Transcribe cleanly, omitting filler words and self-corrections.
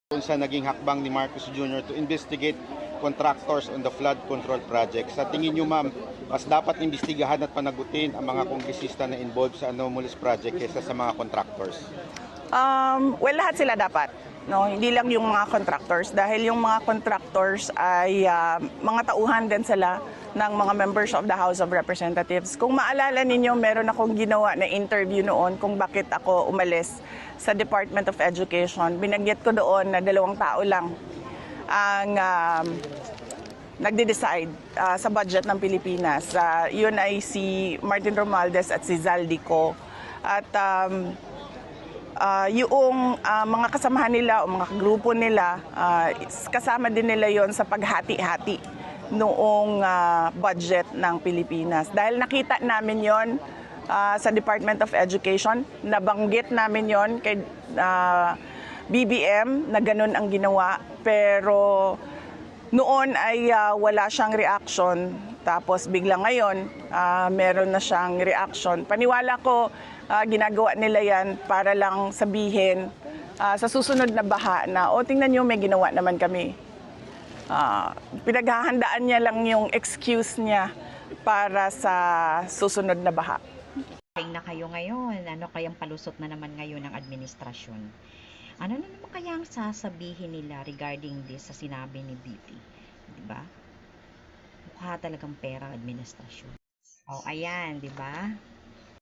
Kung sa naging hakbang ni Marcos Jr. to investigate contractors on the flood control project. Sa tingin niyo, ma'am, mas dapat imbestigahan at panagutin ang mga kongresista na involved sa anomalous project kaysa sa mga contractors? Well, lahat sila dapat. No, hindi lang yung mga contractors dahil yung mga contractors ay mga tauhan din sila ng mga members of the House of Representatives. Kung maalala ninyo, meron akong ginawa na interview noon kung bakit ako umalis sa Department of Education. Binanggit ko doon na 2 tao lang ang nagde-decide sa budget ng Pilipinas. Yun ay si Martin Romualdez at si Zaldico. At yung mga kasamahan nila o mga grupo nila, kasama din nila yon sa paghati-hati noong budget ng Pilipinas. Dahil nakita namin yon sa Department of Education, nabanggit namin yon kay BBM na ganun ang ginawa, pero noon ay wala siyang reaction. Tapos bigla ngayon, meron na siyang reaction. Paniwala ko, ginagawa nila yan para lang sabihin sa susunod na baha na, tingnan nyo, may ginawa naman kami. Pinaghahandaan niya lang yung excuse niya para sa susunod na baha. Na kayo ngayon, ano kayang palusot na naman ngayon ng administrasyon? Ano na naman kaya ang sasabihin nila regarding this sa sinabi ni BP? Diba? Mukha talagang pera administrasyon. Ayan, diba?